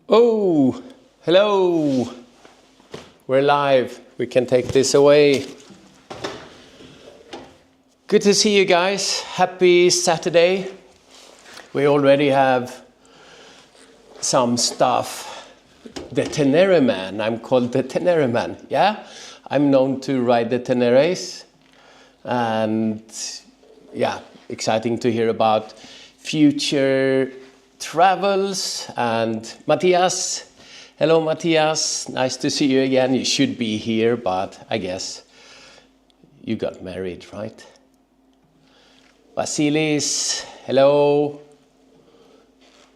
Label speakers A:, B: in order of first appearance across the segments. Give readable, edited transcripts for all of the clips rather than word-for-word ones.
A: Oh, hello. We're live. We can take this away. Good to see you guys. Happy Saturday. We already have some stuff. The Tenere man. I'm called the Tenere man. Yeah, I'm known to ride the Teneres. And yeah, exciting to hear about future travels. And Matthias, hello Matthias, nice to see you again. You should be here, but I guess you got married, right? Vasilis, hello.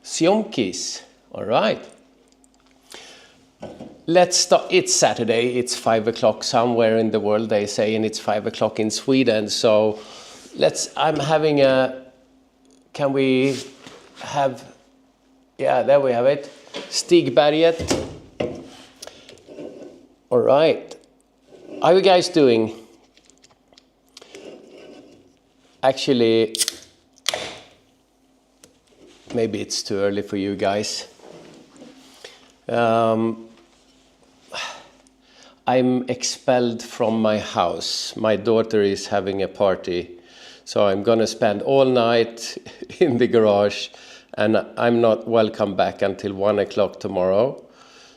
A: Sionkis, all right. Let's start. It's Saturday, it's 5 o'clock somewhere in the world, they say, and it's 5 o'clock in Sweden. So I'm having can we have, yeah, there we have it. Stigberget. All right. How are you guys doing? Actually, maybe it's too early for you guys. I'm expelled from my house. My daughter is having a party. So I'm gonna spend all night in the garage, and I'm not welcome back until 1 o'clock tomorrow.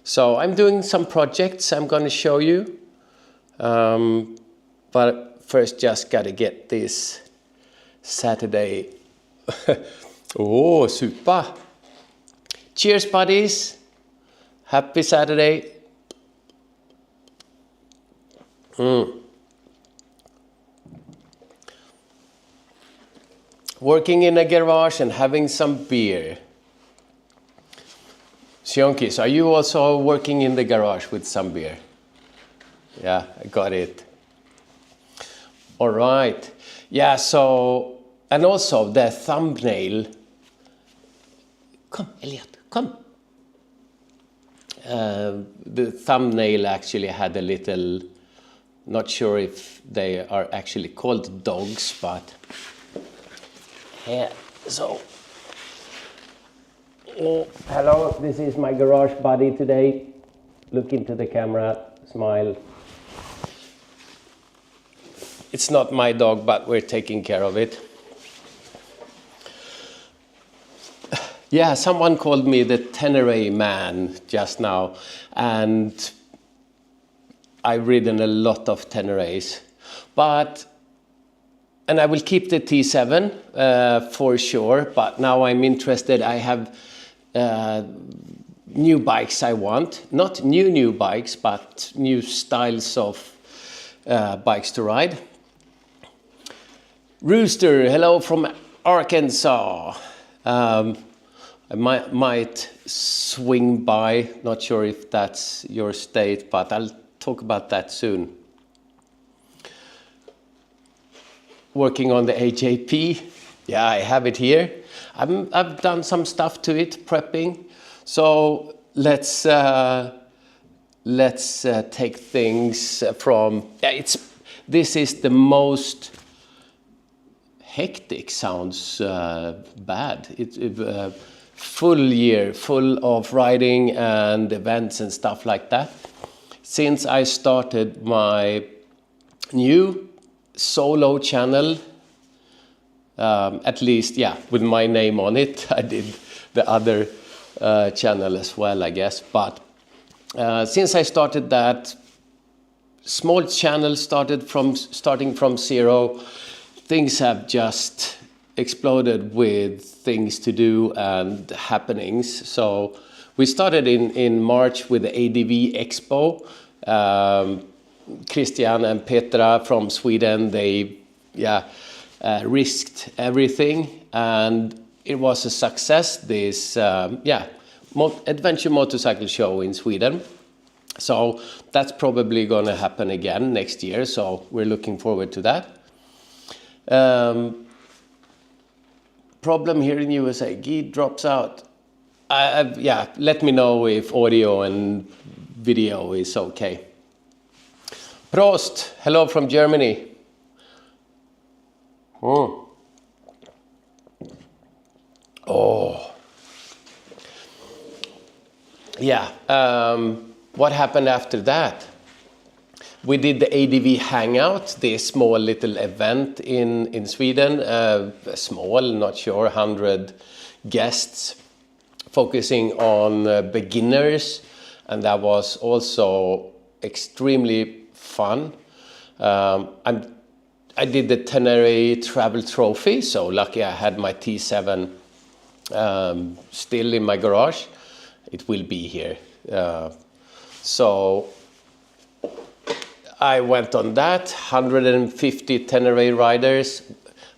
A: So I'm doing some projects I'm gonna show you. But first just gotta get this Saturday. Oh, super. Cheers, buddies. Happy Saturday. Working in a garage and having some beer. Sionkis, are you also working in the garage with some beer? Yeah, I got it. All right. Yeah, so, and also the thumbnail. Come, Elliot, come. The thumbnail actually had a little, not sure if they are actually called dogs, but yeah, so. Oh, hello, this is my garage buddy today. Look into the camera, smile. It's not my dog, but we're taking care of it. Yeah, someone called me the Tenere man just now, and I've ridden a lot of Teneres, and I will keep the T7 for sure, but now I'm interested. I have new bikes I want, not new bikes, but new styles of bikes to ride. Rooster, hello from Arkansas. I might swing by, not sure if that's your state, but I'll talk about that soon. Working on the HAP, yeah, I have it here. I've done some stuff to it, prepping. So let's take things from, yeah, this is the most hectic, sounds bad. Full year, full of riding and events and stuff like that. Since I started my new solo channel, at least, yeah, with my name on it. I did the other channel as well, I guess. But since I started that small channel, starting from zero, things have just exploded with things to do and happenings. So we started in March with the ADV Expo. Christian and Petra from Sweden, they risked everything, and it was a success, this adventure motorcycle show in Sweden. So that's probably going to happen again next year, so we're looking forward to that. Problem here in USA, Guy drops out. Let me know if audio and video is okay. Prost, hello from Germany. Oh, yeah, what happened after that? We did the ADV Hangout, this small little event in Sweden, small, not sure, 100 guests, focusing on beginners, and that was also extremely fun. I did the Tenere travel trophy, so lucky I had my T7 still in my garage. It will be here. So I went on that, 150 Tenere riders,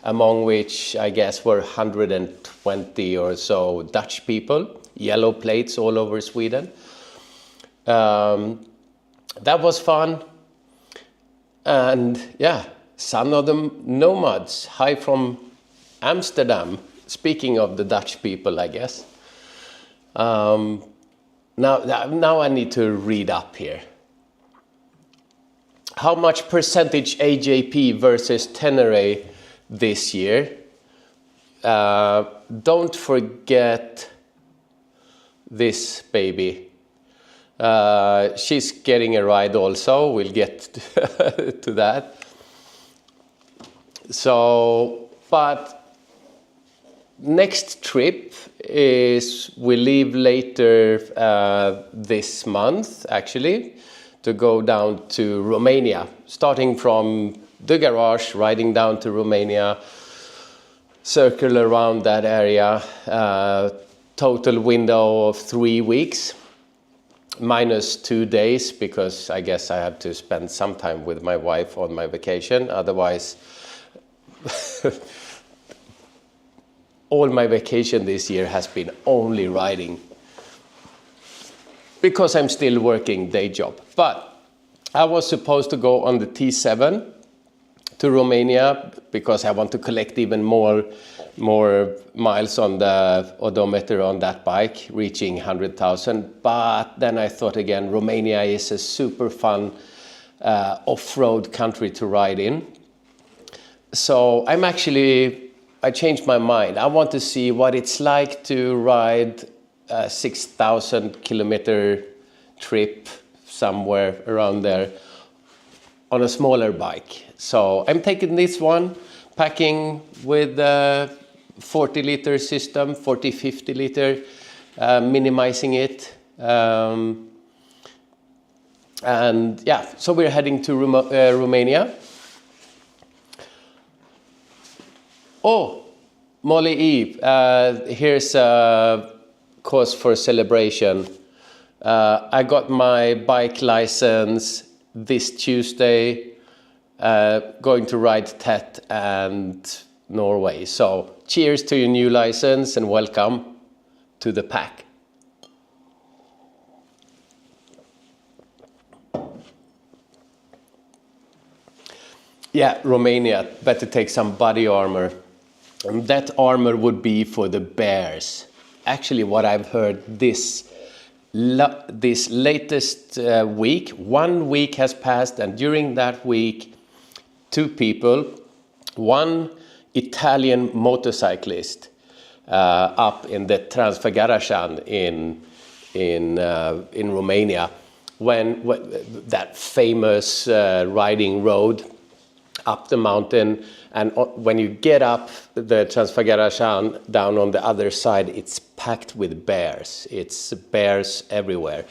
A: among which I guess were 120 or so Dutch people, yellow plates all over Sweden. That was fun. And yeah, son of the nomads, hi from Amsterdam. Speaking of the Dutch people, I guess. Now I need to read up here. How much percentage AJP versus Tenere this year? Don't forget this baby. She's getting a ride also. We'll get to that. So, but next trip is we leave later this month, actually, to go down to Romania, starting from the garage, riding down to Romania, circle around that area, total window of 3 weeks, minus 2 days, because I guess I had to spend some time with my wife on my vacation, otherwise all my vacation this year has been only riding, because I'm still working day job. But I was supposed to go on the T7 to Romania because I want to collect even more miles on the odometer on that bike, reaching 100,000. But then I thought again, Romania is a super fun off-road country to ride in. So I changed my mind. I want to see what it's like to ride a 6,000 kilometer trip somewhere around there on a smaller bike. So I'm taking this one, packing with a 40 liter system, 50 liter, minimizing it. And yeah, so we're heading to Romania. Oh, Molly Eve, here's a cause for celebration. I got my bike license this Tuesday, going to ride TET and Norway. So cheers to your new license and welcome to the pack. Yeah, Romania, better take some body armor. And that armor would be for the bears. Actually, what I've heard this latest week, 1 week has passed, and during that week, 2 people, one Italian motorcyclist up in the Transfăgărășan in Romania, when that famous riding road up the mountain, and when you get up the Transfăgărășan, down on the other side, it's packed with bears. It's bears everywhere.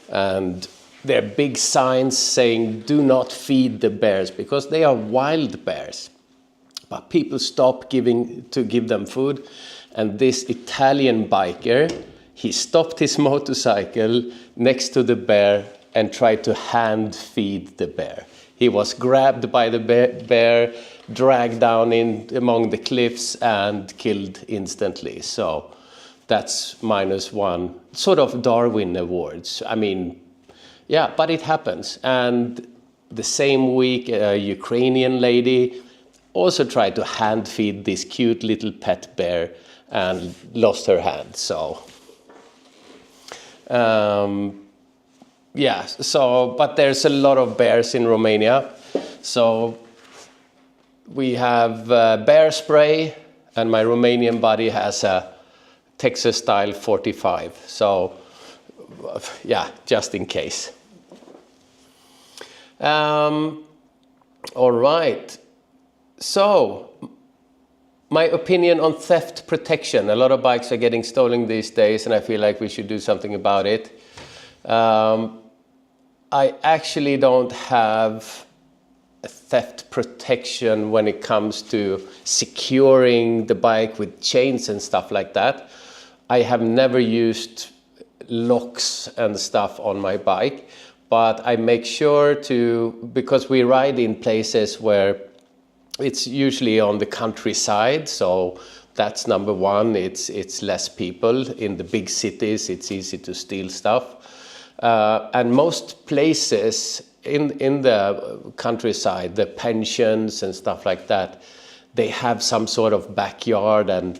A: And there are big signs saying, do not feed the bears, because they are wild bears. But people stop to give them food. And this Italian biker, he stopped his motorcycle next to the bear and tried to hand feed the bear. He was grabbed by the bear, dragged down in among the cliffs and killed instantly. So that's -1, sort of Darwin Awards. I mean, yeah, but it happens. And the same week, a Ukrainian lady also tried to hand feed this cute little pet bear and lost her hand. So yeah, so, but there's a lot of bears in Romania. So we have bear spray, and my Romanian buddy has a Texas style 45. So yeah, just in case. All right. So, my opinion on theft protection. A lot of bikes are getting stolen these days, and I feel like we should do something about it. I actually don't have a theft protection when it comes to securing the bike with chains and stuff like that. I have never used locks and stuff on my bike, but I make sure to, because we ride in places where it's usually on the countryside, so that's number one. It's less people. In the big cities, it's easy to steal stuff. And most places in the countryside, the pensions and stuff like that, they have some sort of backyard and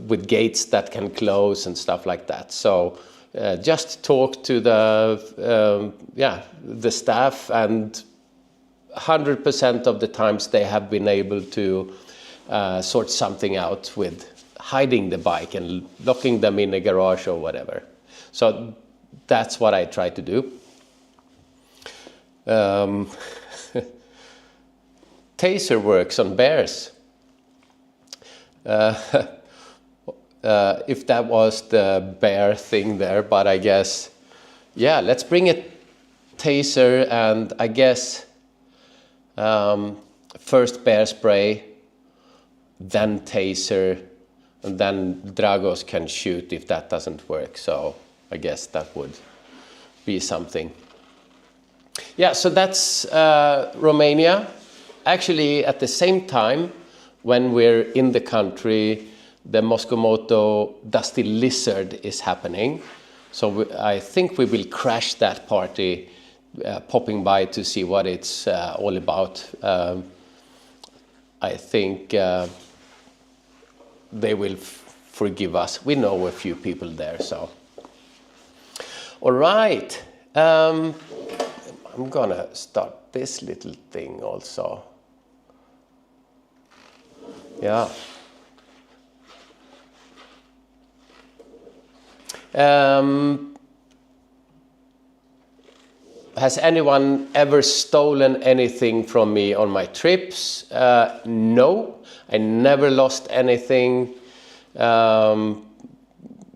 A: with gates that can close and stuff like that. So just talk to the staff, and 100% of the times they have been able to sort something out with hiding the bike and locking them in a garage or whatever. So that's what I try to do. Taser works on bears. If that was the bear thing there, but I guess, yeah, let's bring a taser, and I guess first bear spray, then taser, and then Dragos can shoot if that doesn't work. So I guess that would be something. Yeah, so that's Romania. Actually, at the same time, when we're in the country, the Moskomoto Dusty Lizard is happening. So I think we will crash that party, popping by to see what it's all about. I think they will forgive us. We know a few people there, so. All right. I'm gonna start this little thing also. Yeah. Has anyone ever stolen anything from me on my trips? No, I never lost anything,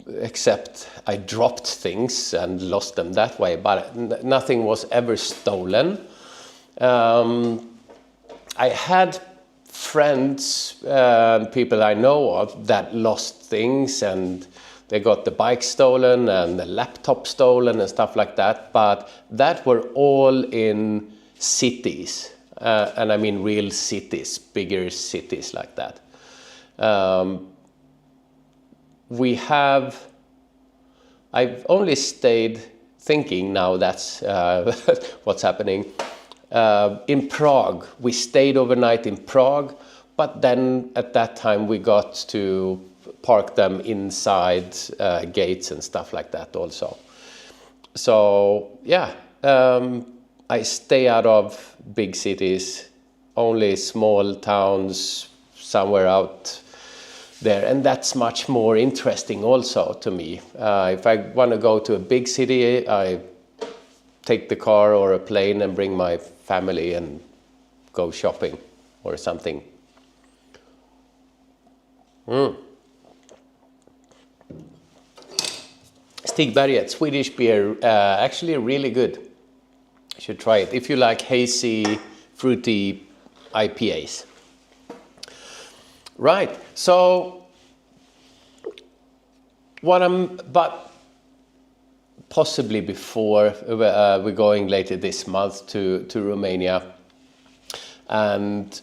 A: except I dropped things and lost them that way, but nothing was ever stolen. I had friends and people I know of that lost things, and they got the bike stolen and the laptop stolen and stuff like that, but that were all in cities, and I mean real cities, bigger cities like that. I've only stayed thinking now, that's what's happening. In Prague, we stayed overnight in Prague, but then at that time we got to park them inside gates and stuff like that also. So yeah, I stay out of big cities, only small towns somewhere out there, and that's much more interesting also to me. If I want to go to a big city, I take the car or a plane and bring my family and go shopping or something. Stigberget, Swedish beer, actually really good. You should try it if you like hazy, fruity IPAs. Right, so but possibly before we're going later this month to Romania, and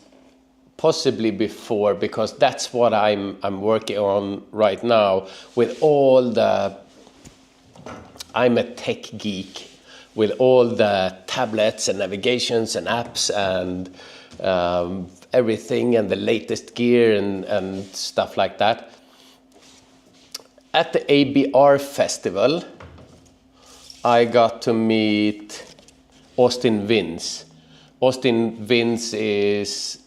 A: possibly before, because that's what I'm working on right now with all the. I'm a tech geek with all the tablets and navigations and apps and everything and the latest gear and stuff like that. At the ABR festival, I got to meet Austin Vince. Austin Vince is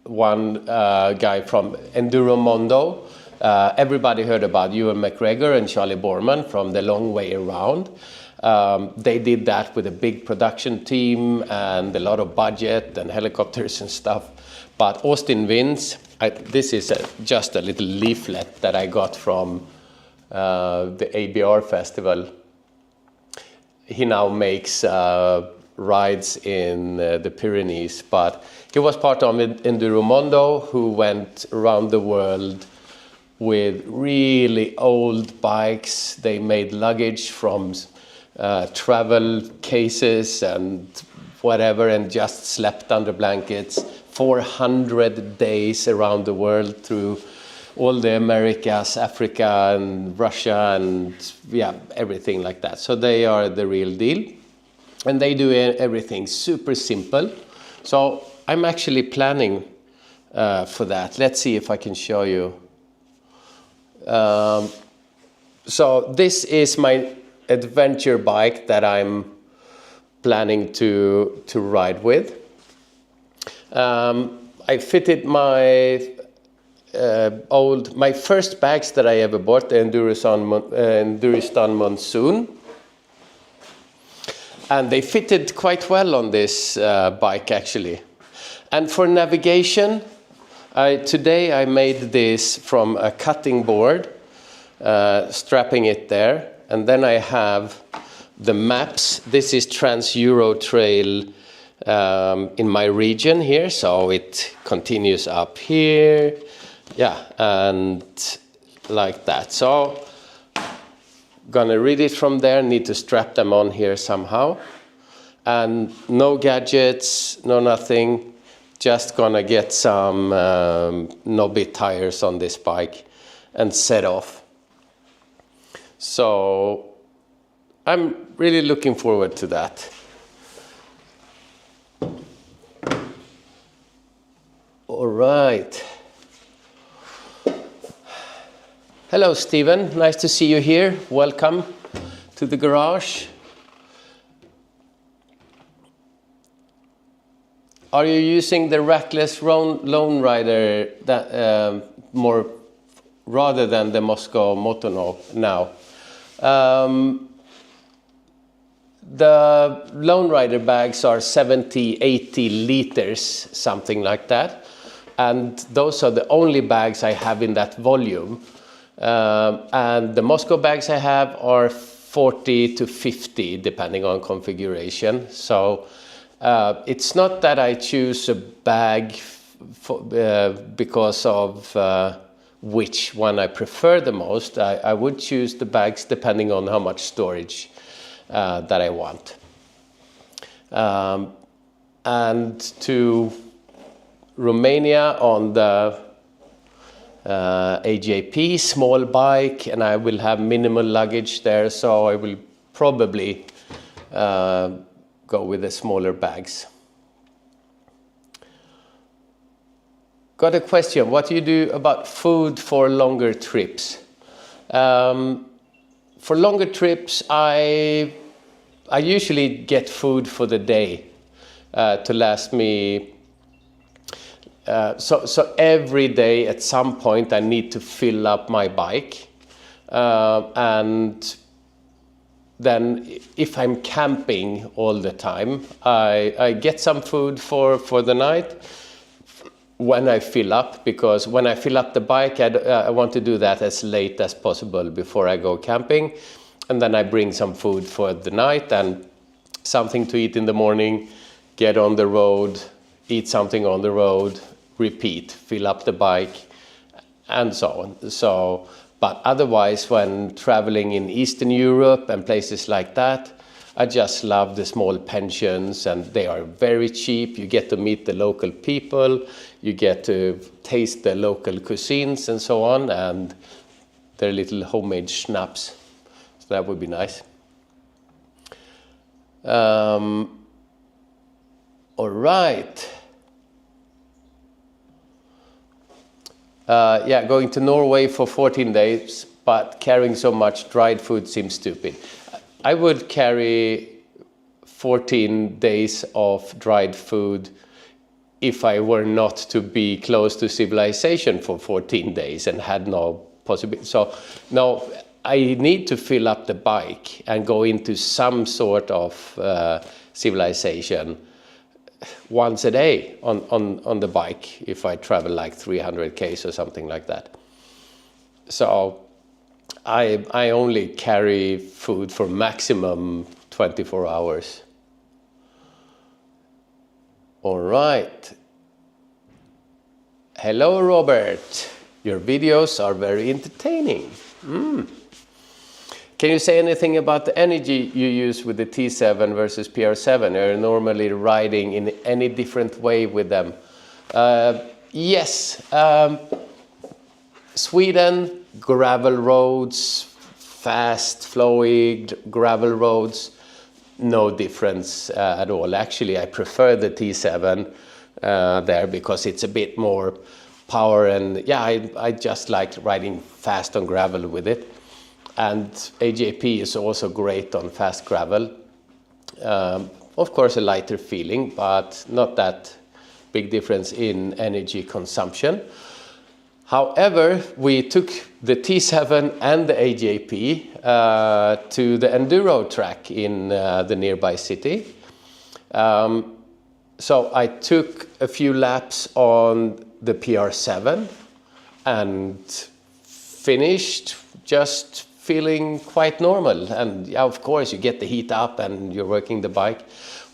A: one guy from Enduromondo. Everybody heard about Ewan McGregor and Charlie Borman from The Long Way Around. They did that with a big production team and a lot of budget and helicopters and stuff. But Austin Vince, this is just a little leaflet that I got from the ABR festival. He now makes rides in the Pyrenees, but he was part of Enduromondo, who went around the world with really old bikes. They made luggage from travel cases and whatever, and just slept under blankets. 400 days around the world through all the Americas, Africa and Russia, and yeah, everything like that. So they are the real deal, and they do everything super simple. So I'm actually planning for that. Let's see if I can show you. So this is my adventure bike that I'm planning to ride with. I fitted my my first bags that I ever bought, the Enduristan Monsoon, and they fitted quite well on this bike actually. And for navigation, today I made this from a cutting board, strapping it there, and then I have the maps. This is Trans-Euro Trail in my region here, so it continues up here, yeah, and like that. So gonna read it from there, need to strap them on here somehow, and no gadgets, no nothing, just gonna get some knobby tires on this bike and set off. So I'm really looking forward to that. All right. Hello, Stephen. Nice to see you here. Welcome to the garage. Are you using the rackless Lone Rider that, more rather than the Moscow Moto now? The Lone Rider bags are 70, 80 liters, something like that. And those are the only bags I have in that volume. And the Moscow bags I have are 40 to 50, depending on configuration. So it's not that I choose a bag because of which one I prefer the most. I would choose the bags depending on how much storage that I want. And to Romania on the AJP small bike, and I will have minimal luggage there, so I will probably go with the smaller bags. Got a question. What do you do about food for longer trips? For longer trips, I usually get food for the day to last me. So every day at some point I need to fill up my bike, and then if I'm camping all the time, I get some food for the night when I fill up, because when I fill up the bike, I want to do that as late as possible before I go camping, and then I bring some food for the night and something to eat in the morning, get on the road, eat something on the road, repeat, fill up the bike, and so on. So, but otherwise, when traveling in Eastern Europe and places like that, I just love the small pensions, and they are very cheap. You get to meet the local people, you get to taste the local cuisines and so on, and their little homemade schnapps. So that would be nice. All right. Yeah, going to Norway for 14 days, but carrying so much dried food seems stupid. I would carry 14 days of dried food if I were not to be close to civilization for 14 days and had no possibility. So now I need to fill up the bike and go into some sort of civilization once a day on the bike if I travel like 300 k's or something like that. So I only carry food for maximum 24 hours. All right. Hello, Robert. Your videos are very entertaining. Can you say anything about the energy you use with the T7 versus PR7? Are you normally riding in any different way with them? Yes. Sweden, gravel roads, fast flowing gravel roads, no difference at all. Actually, I prefer the T7 there because it's a bit more power, and yeah, I just like riding fast on gravel with it. And AJP is also great on fast gravel. Of course, a lighter feeling, but not that big difference in energy consumption. However, we took the T7 and the AJP to the enduro track in the nearby city. So I took a few laps on the PR7 and finished just feeling quite normal. And yeah, of course, you get the heat up and you're working the bike.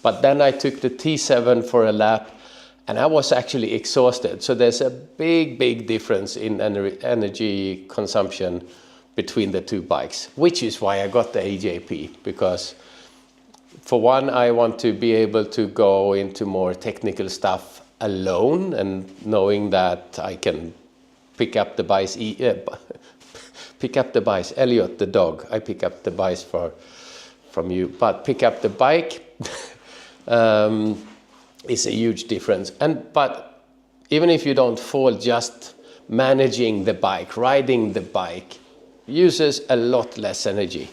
A: But then I took the T7 for a lap, and I was actually exhausted. So there's a big difference in energy consumption between the two bikes, which is why I got the AJP, because for one, I want to be able to go into more technical stuff alone, and knowing that I can pick up the bike, Elliot the dog, I pick up the bike from you, but pick up the bike is a huge difference. But even if you don't fall, just managing the bike, riding the bike, uses a lot less energy.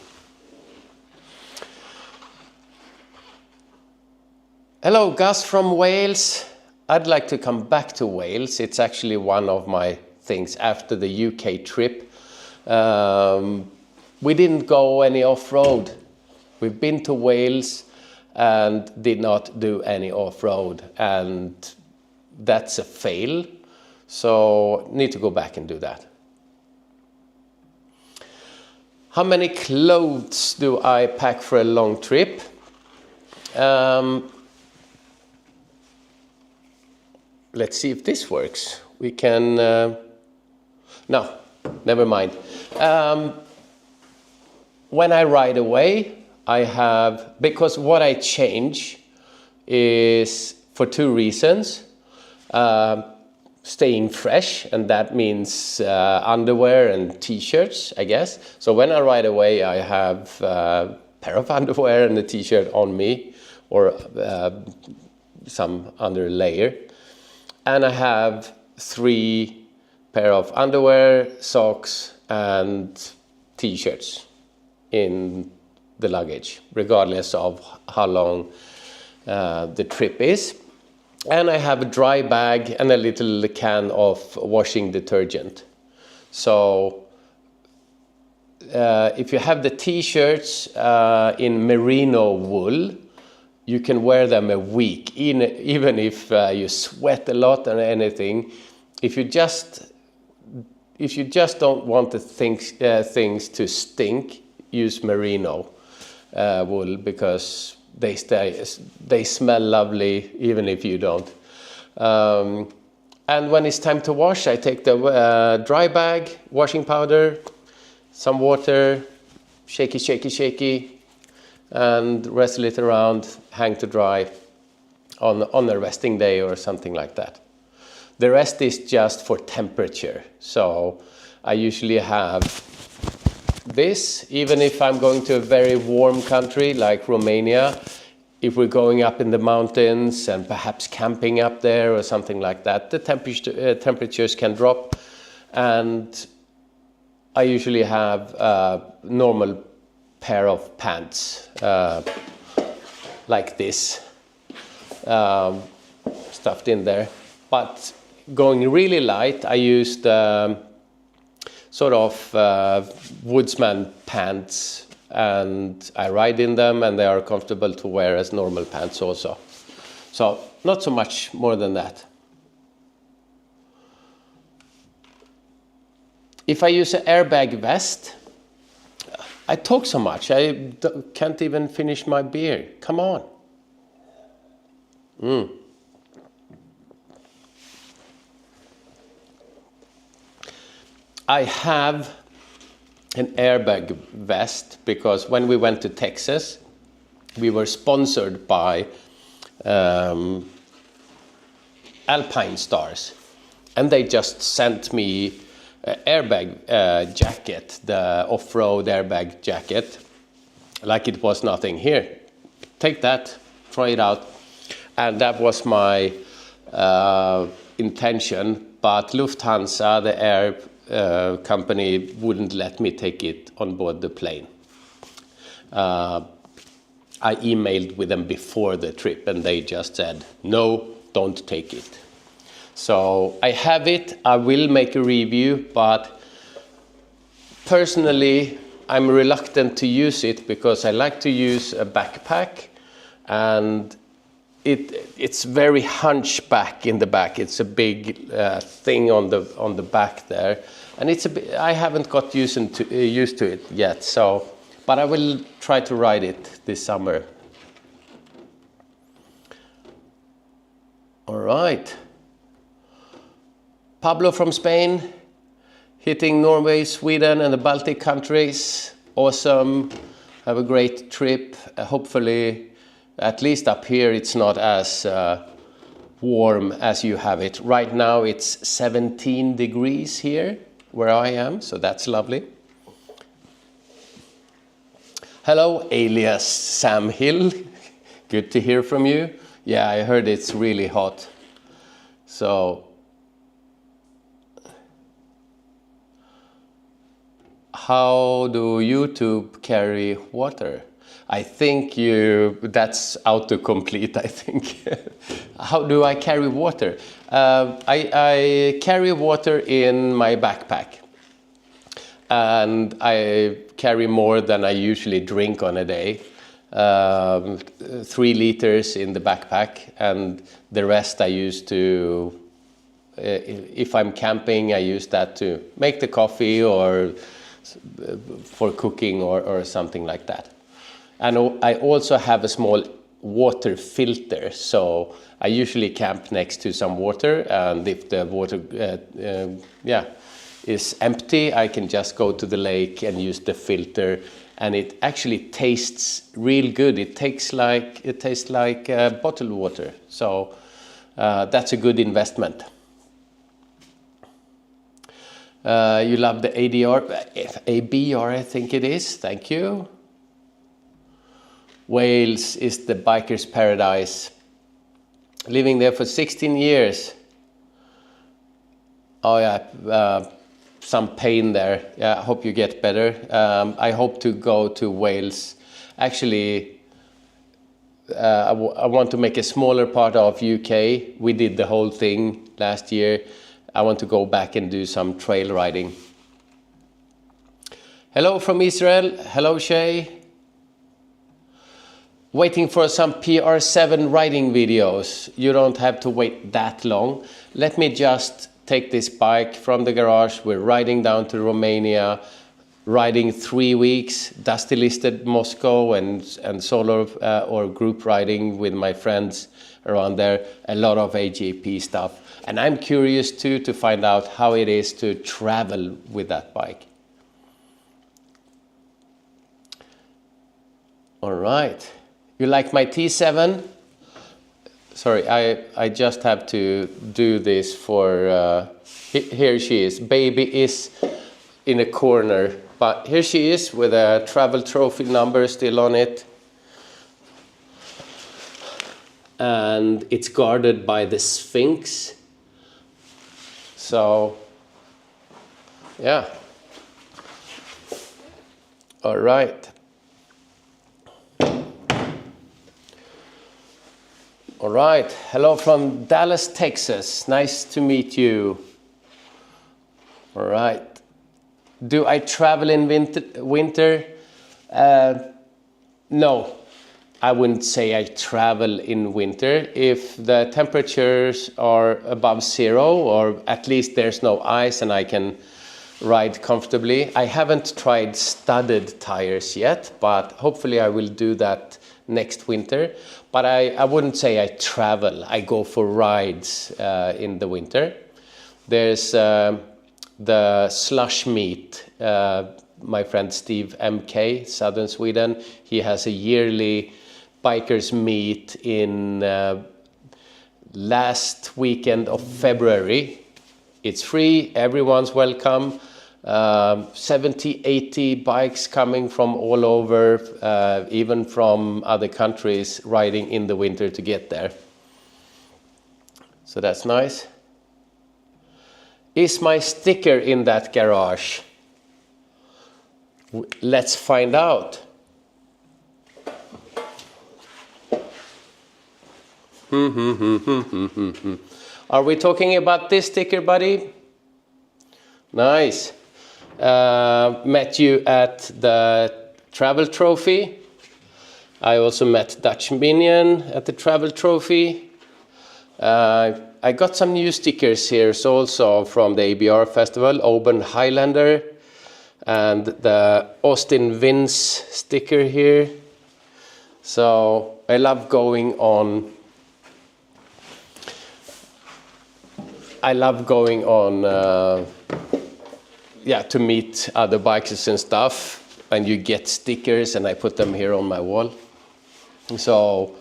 A: Hello, Gus from Wales. I'd like to come back to Wales. It's actually one of my things after the UK trip. We didn't go any off-road. We've been to Wales and did not do any off-road, and that's a fail. So need to go back and do that. How many clothes do I pack for a long trip? Let's see if this works. We can, no, never mind. When I ride away, I have, because what I change is for two reasons. Staying fresh, and that means underwear and t-shirts, I guess. So when I ride away, I have a pair of underwear and a t-shirt on me, or some under layer. And I have 3 pair of underwear, socks, and t-shirts in the luggage, regardless of how long the trip is. And I have a dry bag and a little can of washing detergent. So if you have the t-shirts in merino wool, you can wear them a week, even if you sweat a lot or anything. If you just don't want the things to stink, use merino wool, because they smell lovely even if you don't. And when it's time to wash, I take the dry bag, washing powder, some water, shaky, and wrestle it around, hang to dry on a resting day or something like that. The rest is just for temperature. So I usually have this, even if I'm going to a very warm country like Romania. If we're going up in the mountains and perhaps camping up there or something like that, the temperatures can drop, and I usually have a normal pair of pants like this, stuffed in there. But going really light, I used sort of woodsman pants, and I ride in them, and they are comfortable to wear as normal pants also. So not so much more than that. If I use an airbag vest, I talk so much, I can't even finish my beer. Come on. I have an airbag vest because when we went to Texas, we were sponsored by Alpine Stars, and they just sent me an airbag jacket, the off-road airbag jacket, like it was nothing. Here, take that, try it out. And that was my intention, but Lufthansa, the air company, wouldn't let me take it on board the plane. I emailed with them before the trip, and they just said, no, don't take it. So I have it. I will make a review, but personally, I'm reluctant to use it because I like to use a backpack, and it's very hunchback in the back. It's a big thing on the back there, and I haven't got used to it yet. So, but I will try to ride it this summer. All right. Pablo from Spain, hitting Norway, Sweden, and the Baltic countries. Awesome. Have a great trip. Hopefully, at least up here, it's not as warm as you have it. Right now, it's 17 degrees here where I am, so that's lovely. Hello, alias Sam Hill. Good to hear from you. Yeah, I heard it's really hot. So, how do YouTube carry water? I think that's autocomplete, I think. How do I carry water? I carry water in my backpack. And I carry more than I usually drink on a day. 3 liters in the backpack, and the rest I use to, if I'm camping, I use that to make the coffee or for cooking or something like that. And I also have a small water filter, so I usually camp next to some water, and if the water is empty, I can just go to the lake and use the filter, and it actually tastes real good. It tastes like bottled water, so that's a good investment. You love the ABR, I think it is. Thank you. Wales is the biker's paradise. Living there for 16 years. Oh yeah, some pain there. Yeah, I hope you get better. I hope to go to Wales. Actually, I want to make a smaller part of UK. We did the whole thing last year. I want to go back and do some trail riding. Hello from Israel. Hello, Shay. Waiting for some PR7 riding videos. You don't have to wait that long. Let me just take this bike from the garage. We're riding down to Romania, riding 3 weeks, Dusty listed Moscow and solo or group riding with my friends around there. A lot of AJP stuff. And I'm curious too to find out how it is to travel with that bike. All right. You like my T7? Sorry, I just have to do this for, here she is. Baby is in a corner, but here she is with a travel trophy number still on it. And it's guarded by the Sphinx. So, yeah. All right. All right, hello from Dallas, Texas. Nice to meet you. All right. Do I travel in winter? No, I wouldn't say I travel in winter. If the temperatures are above 0, or at least there's no ice and I can ride comfortably. I haven't tried studded tires yet, but hopefully I will do that next winter. But I wouldn't say I travel. I go for rides in the winter. There's the slush meet. My friend Steve MK, southern Sweden, he has a yearly bikers meet in last weekend of February. It's free, everyone's welcome. 70, 80 bikes coming from all over, even from other countries, riding in the winter to get there. So that's nice. Is my sticker in that garage? Let's find out. Are we talking about this sticker, buddy? Nice. Met you at the travel trophy. I also met Dutch Minion at the travel trophy. I got some new stickers here also from the ABR festival, Oban Highlander, and the Austin Vince sticker here. So I love going on. Yeah, to meet other bikers and stuff, and you get stickers, and I put them here on my wall. So,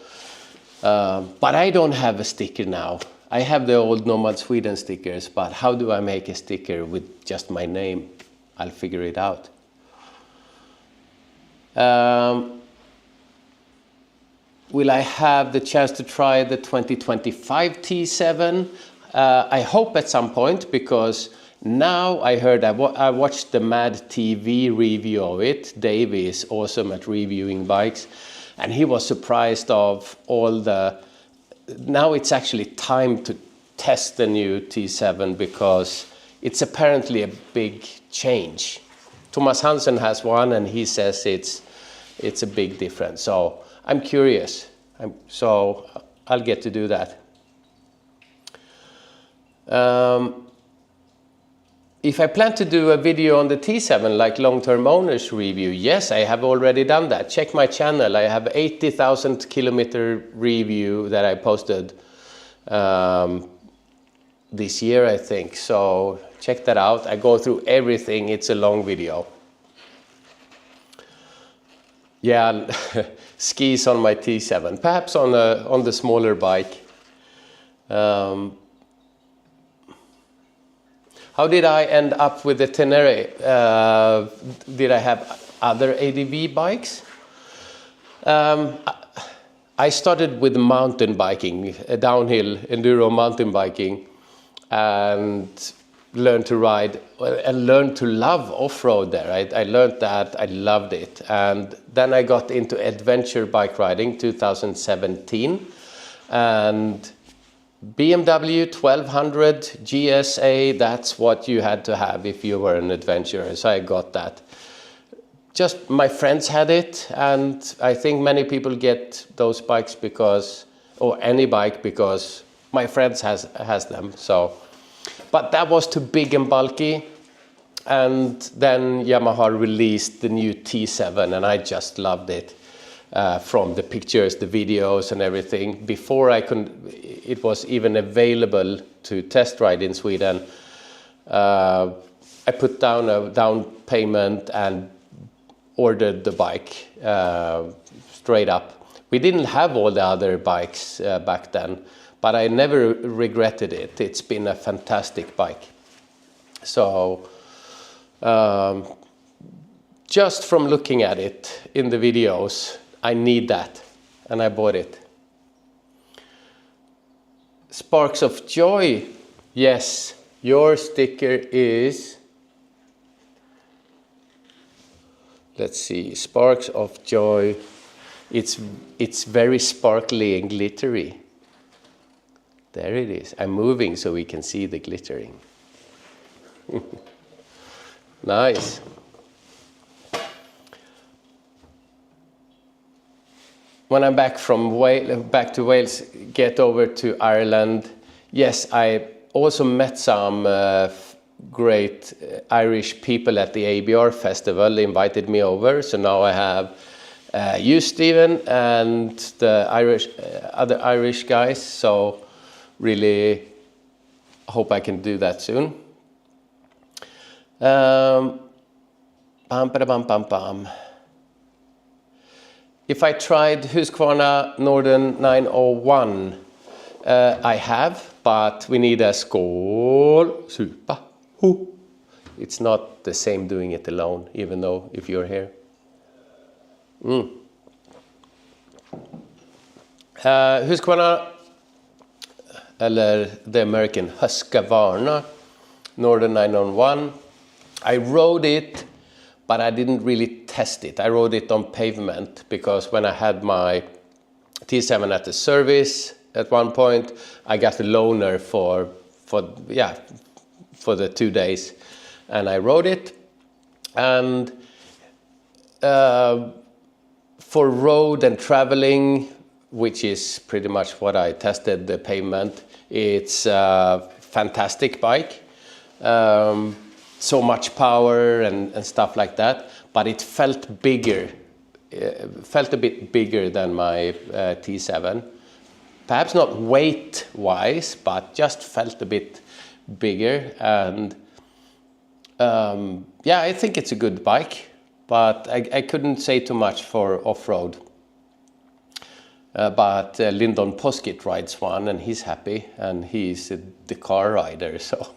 A: but I don't have a sticker now. I have the old Nomad Sweden stickers, but how do I make a sticker with just my name? I'll figure it out. Will I have the chance to try the 2025 T7? I hope at some point, because now I heard, I watched the Mad TV review of it. Dave is awesome at reviewing bikes, and he was surprised of all the... Now it's actually time to test the new T7, because it's apparently a big change. Thomas Hansen has one, and he says it's a big difference. So I'm curious. So I'll get to do that. If I plan to do a video on the T7, like long-term owners review, yes, I have already done that. Check my channel. I have 80,000 kilometer review that I posted this year, I think. So check that out. I go through everything. It's a long video. Yeah, skis on my T7, perhaps on the smaller bike. How did I end up with the Tenere? Did I have other ADV bikes? I started with mountain biking, downhill enduro mountain biking, and learned to ride and learned to love off-road there. I learned that, I loved it. And then I got into adventure bike riding 2017, and BMW 1200 GSA, that's what you had to have if you were an adventurer, so I got that. Just my friends had it, and I think many people get those bikes because, or any bike, because my friends has them. So, but that was too big and bulky, and then Yamaha released the new T7, and I just loved it. From the pictures, the videos and everything. Before it was even available to test ride in Sweden, I put down a down payment and ordered the bike straight up. We didn't have all the other bikes back then, but I never regretted it. It's been a fantastic bike. So just from looking at it in the videos, I need that, and I bought it. Sparks of Joy. Yes, your sticker is... Let's see, Sparks of Joy. It's very sparkly and glittery. There it is. I'm moving so we can see the glittering. Nice. When I'm back from back to Wales, get over to Ireland. Yes, I also met some great Irish people at the ABR festival. They invited me over, so now I have you, Stephen, and the other Irish guys. So really hope I can do that soon. Bam, bam, bam, bam. If I tried Husqvarna Norden 901, I have, but we need a skål, supa, hu. It's not the same doing it alone, even though if you're here. Husqvarna, eller the American Husqvarna Norden 901. I rode it, but I didn't really test it. I rode it on pavement because when I had my T7 at the service at one point, I got a loaner for the 2 days, and I rode it. And for road and traveling, which is pretty much what I tested the pavement, it's a fantastic bike. So much power and stuff like that, but it felt bigger. Felt a bit bigger than my T7. Perhaps not weight-wise, but just felt a bit bigger. And yeah, I think it's a good bike, but I couldn't say too much for off-road. But Lyndon Poskett rides one, and he's happy, and he's the car rider, so...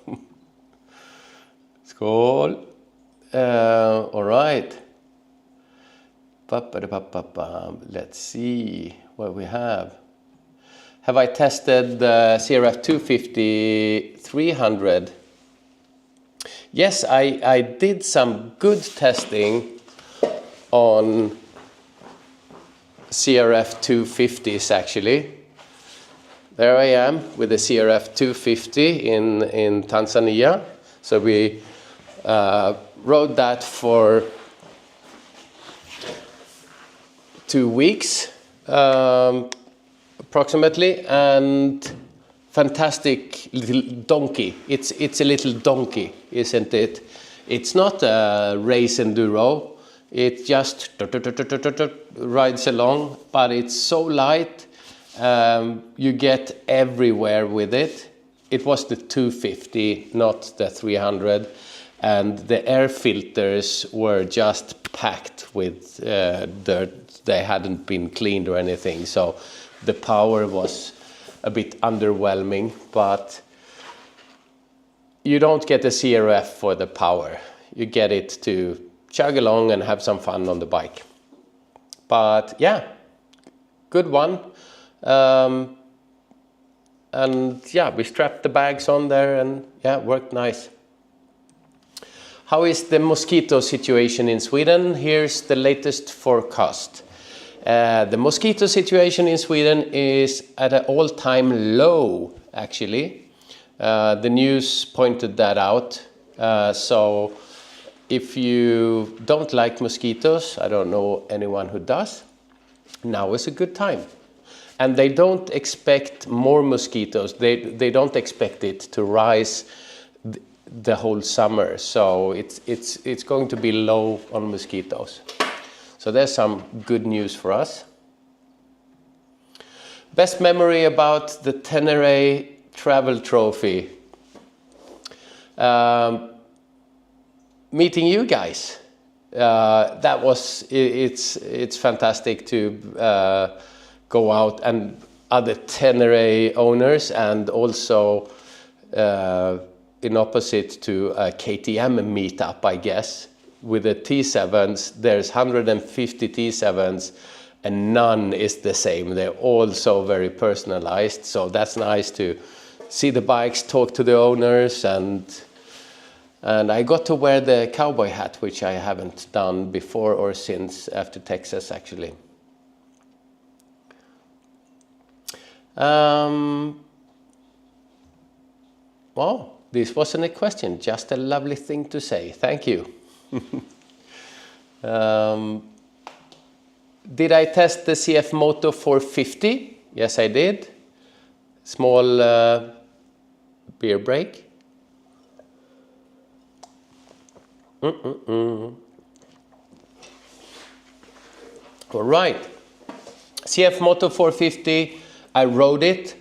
A: Skål. All right. Let's see what we have. Have I tested the CRF 250 300? Yes, I did some good testing on CRF 250s actually. There I am with the CRF 250 in Tanzania. So we rode that for 2 weeks approximately, and fantastic little donkey. It's a little donkey, isn't it? It's not a race enduro. It just rides along, but it's so light. You get everywhere with it. It was the 250, not the 300, and the air filters were just packed with dirt. They hadn't been cleaned or anything, so the power was a bit underwhelming, but you don't get a CRF for the power. You get it to chug along and have some fun on the bike. But yeah, good one. And yeah, we strapped the bags on there and yeah, worked nice. How is the mosquito situation in Sweden? Here's the latest forecast. The mosquito situation in Sweden is at an all-time low, actually. The news pointed that out. So if you don't like mosquitoes, I don't know anyone who does, now is a good time. And they don't expect more mosquitoes. They don't expect it to rise the whole summer. So it's going to be low on mosquitoes. So there's some good news for us. Best memory about the Tenere travel trophy. Meeting you guys. That was, it's fantastic to go out and other Tenere owners, and also in opposite to a KTM meetup, I guess, with the T7s. There's 150 T7s and none is the same. They're all so very personalized, so that's nice to see the bikes, talk to the owners, and I got to wear the cowboy hat, which I haven't done before or since after Texas actually. Wow, this wasn't a question, just a lovely thing to say. Thank you. Did I test the CF Moto 450? Yes, I did. Small beer break. All right. CF Moto 450, I rode it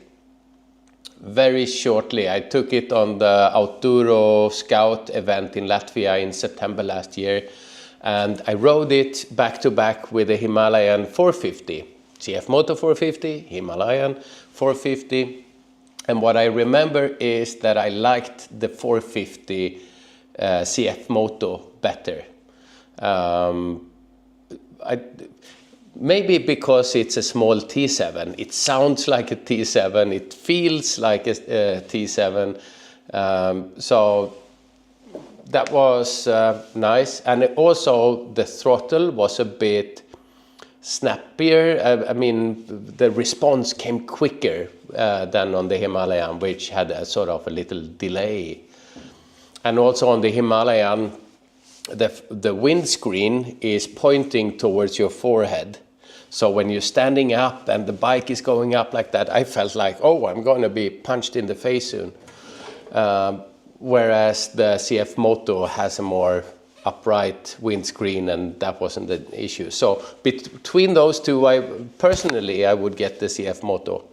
A: very shortly. I took it on the Autouro Scout event in Latvia in September last year, and I rode it back to back with the Himalayan 450. CF Moto 450, Himalayan 450. And what I remember is that I liked the 450 CF Moto better. Maybe because it's a small T7. It sounds like a T7. It feels like a T7. So that was nice. And also the throttle was a bit snappier. I mean, the response came quicker than on the Himalayan, which had a sort of a little delay. And also on the Himalayan, the windscreen is pointing towards your forehead. So when you're standing up and the bike is going up like that, I felt like, oh, I'm going to be punched in the face soon. Whereas the CF Moto has a more upright windscreen, and that wasn't an issue. So between those two, I would get the CF Moto.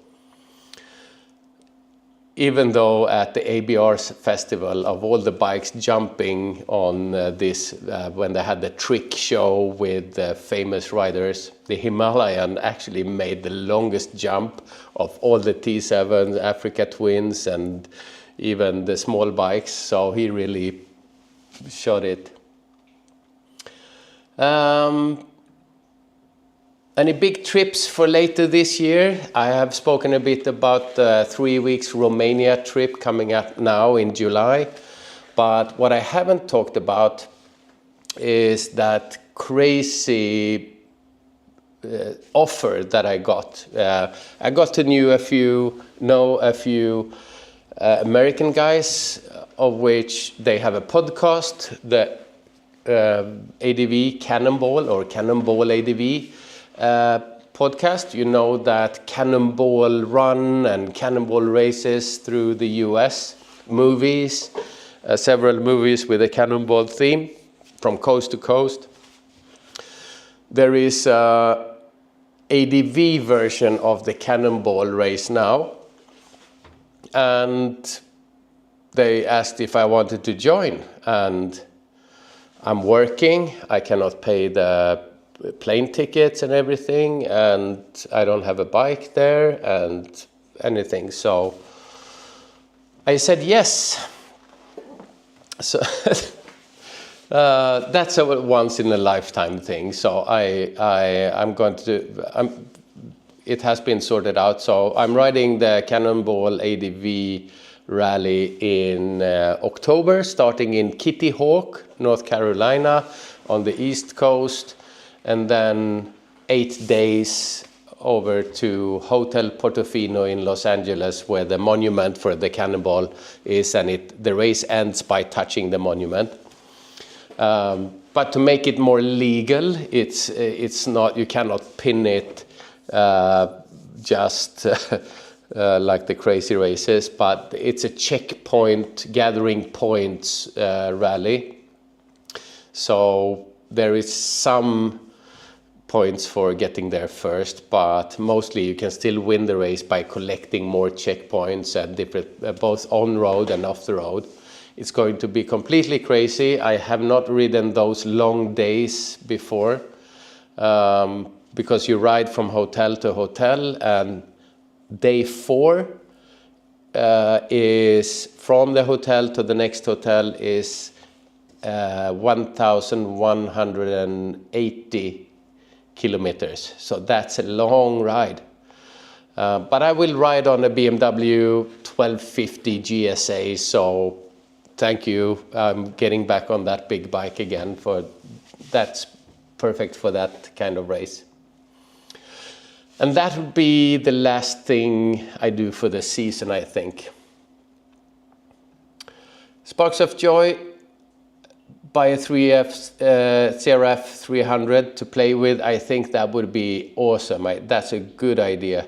A: Even though at the ABR's festival, of all the bikes jumping on this, when they had the trick show with famous riders, the Himalayan actually made the longest jump of all the T7s, Africa Twins, and even the small bikes. So he really shot it. Any big trips for later this year? I have spoken a bit about the 3 weeks Romania trip coming up now in July. But what I haven't talked about is that crazy offer that I got. I got to know a few American guys, of which they have a podcast, the ADV Cannonball or Cannonball ADV podcast. You know that Cannonball run and Cannonball races through the US, movies, several movies with a Cannonball theme from coast to coast. There is a ADV version of the Cannonball race now, and they asked if I wanted to join, and I'm working. I cannot pay the plane tickets and everything, and I don't have a bike there and anything. So I said yes. So that's a once in a lifetime thing. So I'm going to. It has been sorted out. So I'm riding the Cannonball ADV rally in October, starting in Kitty Hawk, North Carolina, on the East Coast. And then 8 days over to Hotel Portofino in Los Angeles, where the monument for the Cannonball is, and the race ends by touching the monument. But to make it more legal, it's not, you cannot pin it just like the crazy races, but it's a checkpoint, gathering points rally. So there is some points for getting there first, but mostly you can still win the race by collecting more checkpoints and different, both on road and off the road. It's going to be completely crazy. I have not ridden those long days before, because you ride from hotel to hotel, and day 4 is from the hotel to the next hotel is 1,180 kilometers. So that's a long ride. But I will ride on a BMW 1250 GSA, so thank you. I'm getting back on that big bike again. That's perfect for that kind of race. And that would be the last thing I do for the season, I think. Sparks of Joy, buy a 3F, CRF 300 to play with. I think that would be awesome. That's a good idea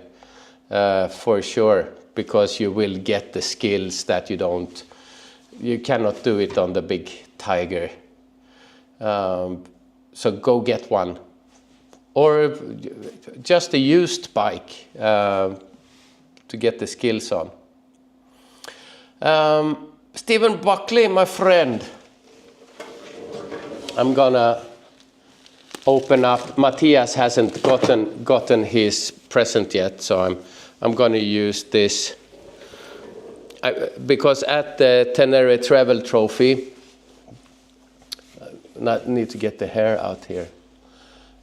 A: for sure, because you will get the skills that you cannot do it on the big Tiger. So go get one, or just a used bike to get the skills on. Stephen Buckley, my friend, I'm gonna open up. Matthias hasn't gotten his present yet, so I'm gonna use this because at the Tenere Travel Trophy, need to get the hair out here.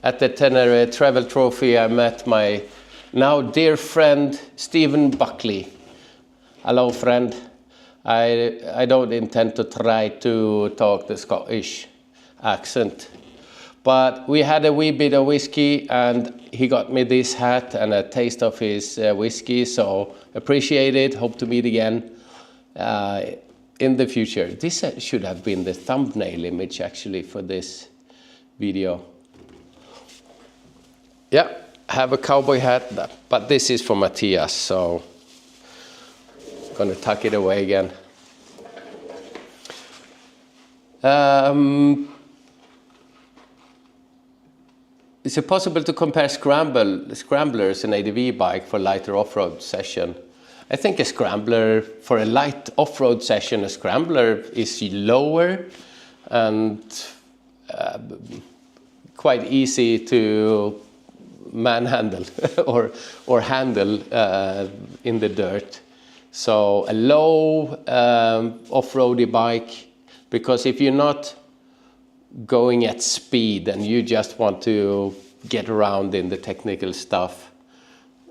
A: At the Tenere Travel Trophy, I met my now dear friend Stephen Buckley. Hello, friend. I don't intend to try to talk the Scottish accent, but we had a wee bit of whiskey and he got me this hat and a taste of his whiskey, so appreciate it. Hope to meet again in the future. This should have been the thumbnail image actually for this video. Yeah, have a cowboy hat, but this is for Matthias, so I'm gonna tuck it away again. Is it possible to compare scramblers and ADV bike for lighter off-road session? I think a scrambler, for a light off-road session, a scrambler is lower and quite easy to manhandle or handle in the dirt. So a low off-roady bike, because if you're not going at speed and you just want to get around in the technical stuff,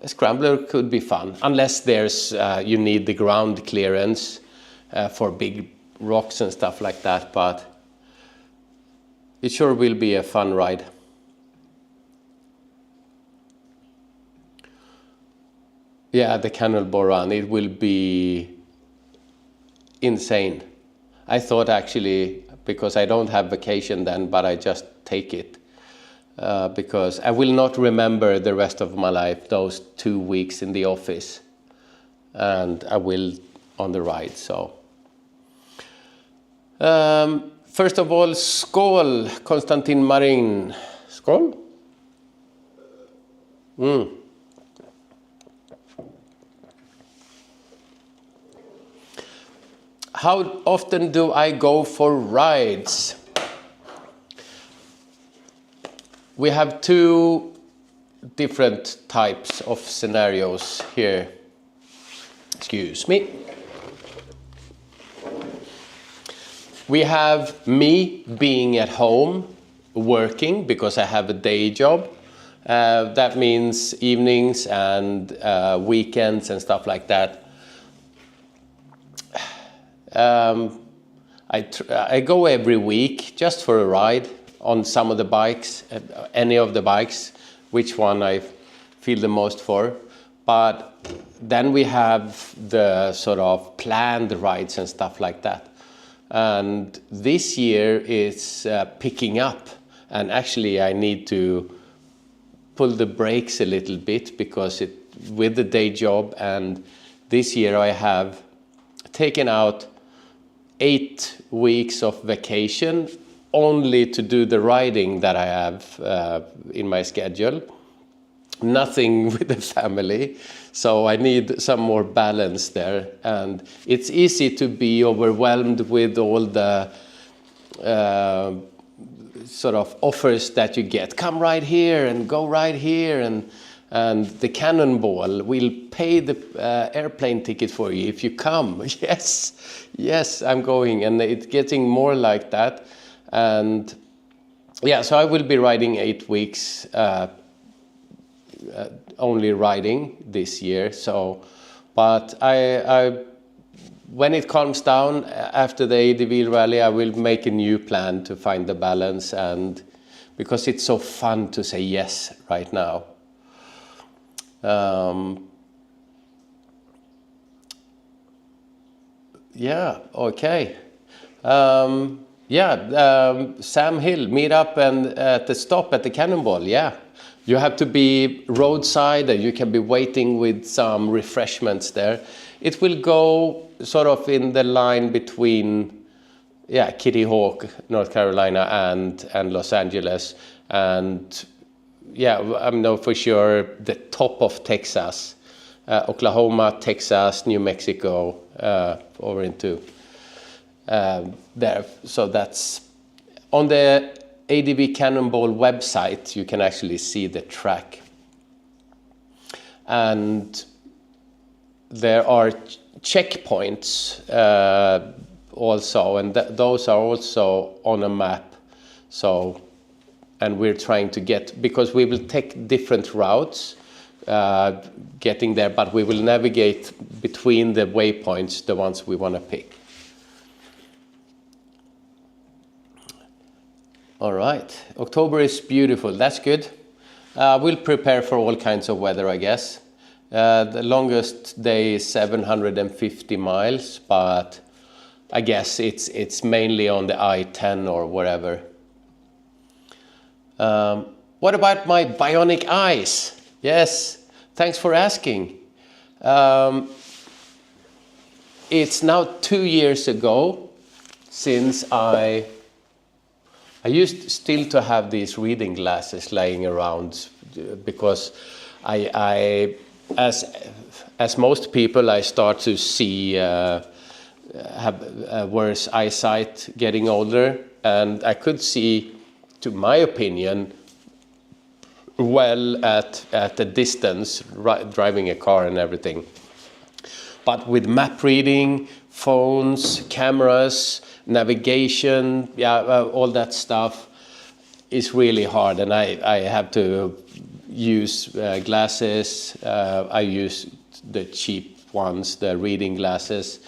A: a scrambler could be fun, unless there's you need the ground clearance for big rocks and stuff like that, but it sure will be a fun ride. Yeah, the Cannonball Run, it will be insane. I thought actually, because I don't have vacation then, but I just take it. Because I will not remember the rest of my life those 2 weeks in the office, and I will on the ride. So first of all, skål, Konstantin Marin. Skål. How often do I go for rides? We have two different types of scenarios here. Excuse me. We have me being at home working because I have a day job. That means evenings and weekends and stuff like that. I go every week just for a ride on some of the bikes, any of the bikes, which one I feel the most for. But then we have the sort of planned rides and stuff like that. And this year it's picking up, and actually I need to pull the brakes a little bit because with the day job, and this year I have taken out 8 weeks of vacation only to do the riding that I have in my schedule. Nothing with the family, so I need some more balance there. And it's easy to be overwhelmed with all the sort of offers that you get. Come ride here and go ride here, and the Cannonball will pay the airplane ticket for you if you come. Yes, I'm going, and it's getting more like that. And yeah, so I will be riding 8 weeks, only riding this year. So, but I when it calms down after the ADV rally, I will make a new plan to find the balance, and because it's so fun to say yes right now. Yeah, okay. Sam Hill, meet up and at the stop at the Cannonball. Yeah, you have to be roadside and you can be waiting with some refreshments there. It will go sort of in the line between, Kitty Hawk, North Carolina, and Los Angeles, and I know for sure the top of Texas, Oklahoma, Texas, New Mexico, over into there. So that's on the ADV Cannonball website. You can actually see the track, and there are checkpoints also, and those are also on a map. So, and we're trying to get, because we will take different routes getting there, but we will navigate between the waypoints, the ones we want to pick. All right, October is beautiful. That's good. We'll prepare for all kinds of weather, I guess. The longest day is 750 miles, but I guess it's mainly on the I-10 or wherever. What about my bionic eyes? Yes, thanks for asking. It's now 2 years ago since I used still to have these reading glasses laying around, because I as most people, I start to see have worse eyesight getting older, and I could see, to my opinion, well at a distance, driving a car and everything. But with map reading, phones, cameras, navigation, all that stuff is really hard, and I have to use glasses. I use the cheap ones, the reading glasses,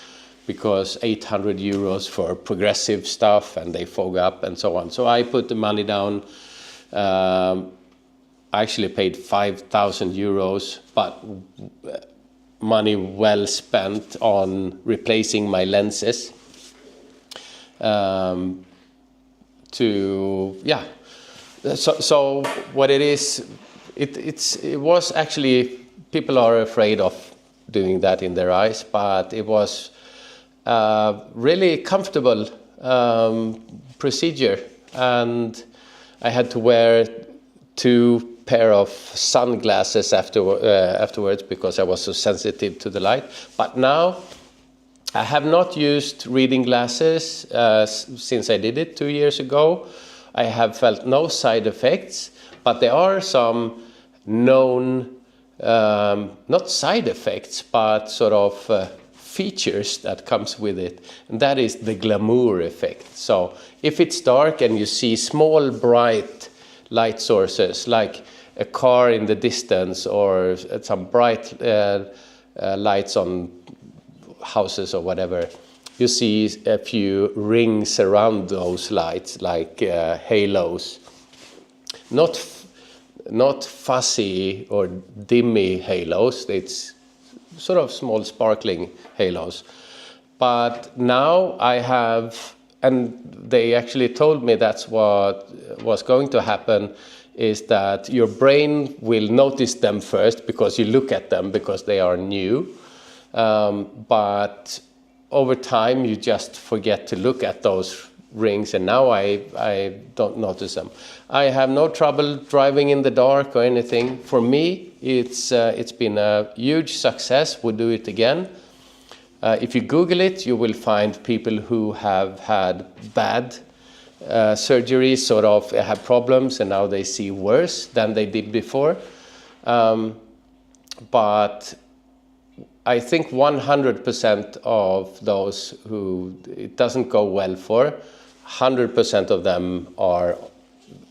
A: because 800 euros for progressive stuff, and they fog up and so on. So I put the money down. I actually paid 5,000 euros, but money well spent on replacing my lenses. So what it is, it was actually, people are afraid of doing that in their eyes, but it was really comfortable procedure, and I had to wear 2 pair of sunglasses afterwards because I was so sensitive to the light. But now I have not used reading glasses since I did it 2 years ago. I have felt no side effects, but there are some known, not side effects, but sort of features that comes with it, and that is the glamour effect. So if it's dark and you see small bright light sources like a car in the distance or some bright lights on houses or whatever, you see a few rings around those lights, like halos. Not fuzzy or dimmy halos, it's sort of small sparkling halos. But now I have, and they actually told me that's what was going to happen, is that your brain will notice them first because you look at them because they are new. But over time you just forget to look at those rings, and now I don't notice them. I have no trouble driving in the dark or anything. For me, it's been a huge success. We'll do it again. If you Google it, you will find people who have had bad surgeries, sort of have problems, and now they see worse than they did before. But I think 100% of those who it doesn't go well for, 100% of them are,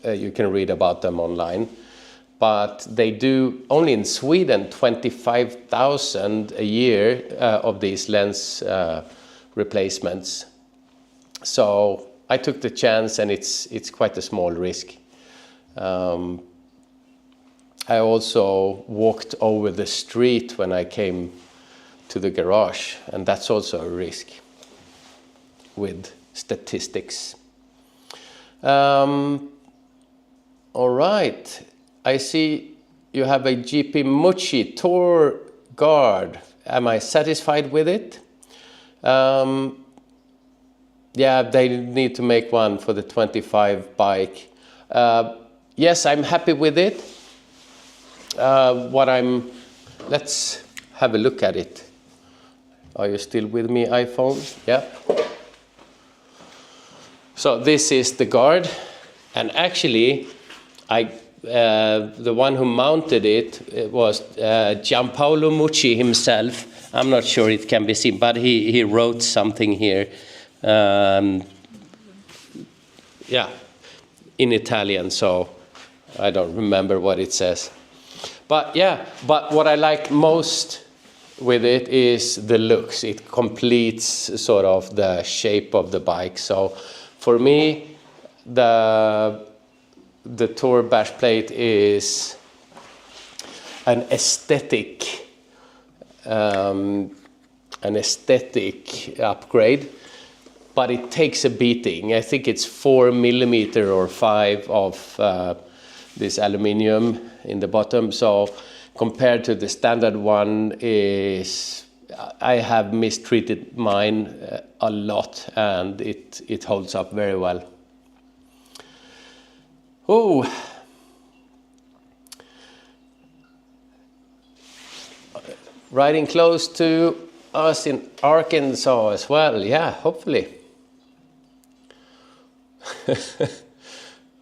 A: you can read about them online. But they do, only in Sweden, 25,000 a year of these lens replacements. So I took the chance, and it's quite a small risk. I also walked over the street when I came to the garage, and that's also a risk with statistics. All right, I see you have a GP Mucci Tour Guard. Am I satisfied with it? Yeah, they need to make one for the 25 bike. Yes, I'm happy with it. Let's have a look at it. Are you still with me, iPhone? Yeah. So this is the guard, and actually, the one who mounted it was Gianpaolo Mucci himself. I'm not sure it can be seen, but he wrote something here. Yeah, in Italian, so I don't remember what it says. But yeah, but what I like most with it is the looks. It completes sort of the shape of the bike. So for me, the Tour bash plate is an aesthetic upgrade, but it takes a beating. I think it's 4 millimeter or 5 of this aluminium in the bottom. So compared to the standard one, I have mistreated mine a lot, and it holds up very well. Oh, riding close to us in Arkansas as well. Yeah, hopefully.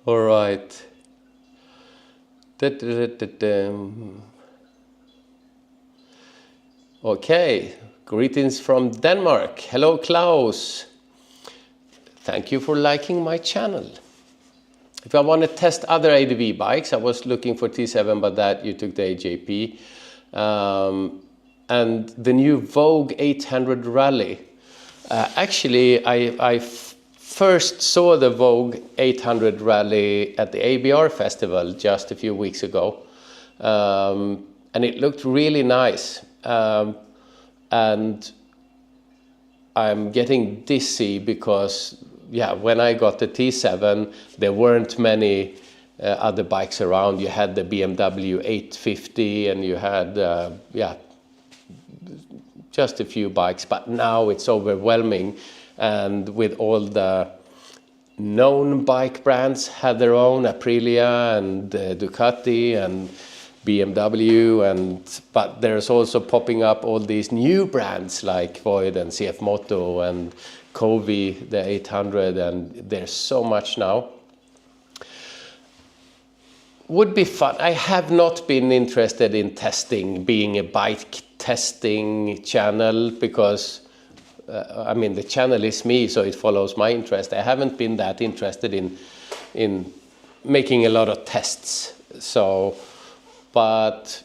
A: All right. Okay, greetings from Denmark. Hello, Klaus. Thank you for liking my channel. If I want to test other ADV bikes, I was looking for T7, but that you took the AJP. And the new Vogue 800 Rally. Actually, I first saw the Vogue 800 Rally at the ABR festival just a few weeks ago. And it looked really nice. And I'm getting dizzy because, yeah, when I got the T7, there weren't many other bikes around. You had the BMW 850 and you had, yeah, just a few bikes. But now it's overwhelming. And with all the known bike brands had their own, Aprilia and Ducati and BMW, but there's also popping up all these new brands like Void and CF Moto and Covey, the 800, and there's so much now. Would be fun. I have not been interested in testing, being a bike testing channel, because I mean, the channel is me, so it follows my interest. I haven't been that interested in making a lot of tests. So, but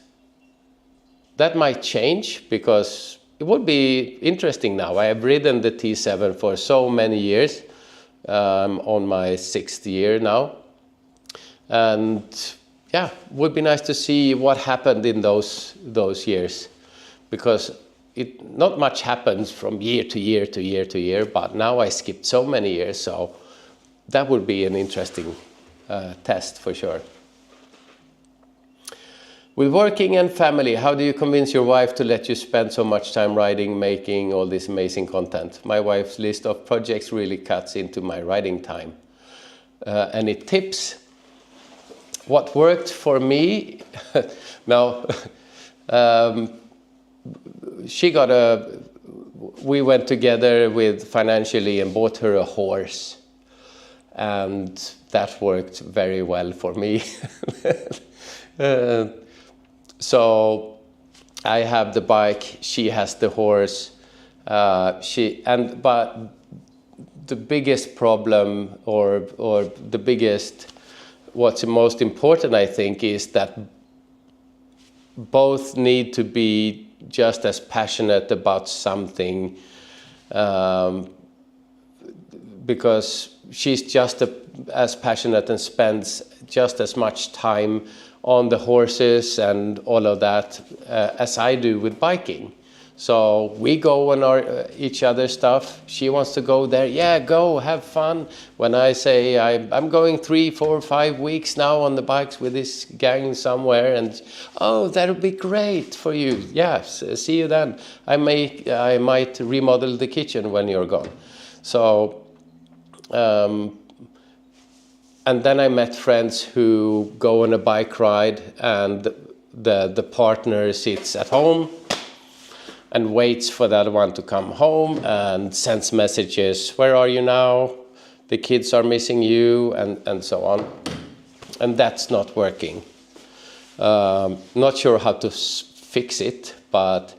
A: that might change, because it would be interesting now. I have ridden the T7 for so many years. On my 6th year now. And yeah, would be nice to see what happened in those years, because not much happens from year to year to year to year, but now I skipped so many years, so that would be an interesting test for sure. With working and family, how do you convince your wife to let you spend so much time riding, making all this amazing content? My wife's list of projects really cuts into my riding time. Any tips? What worked for me? Now, we went together with financially and bought her a horse. And that worked very well for me. So I have the bike, she has the horse, but the biggest problem or the biggest, what's most important, I think, is that both need to be just as passionate about something, because she's just as passionate and spends just as much time on the horses and all of that as I do with biking. So we go on each other's stuff. She wants to go there. Yeah, go, have fun. When I say I'm going 3, 4, 5 weeks now on the bikes with this gang somewhere, and oh, that'll be great for you. Yes, see you then. I might remodel the kitchen when you're gone. So, and then I met friends who go on a bike ride, and the partner sits at home and waits for the other one to come home and sends messages. Where are you now? The kids are missing you, and so on. And that's not working. Not sure how to fix it, but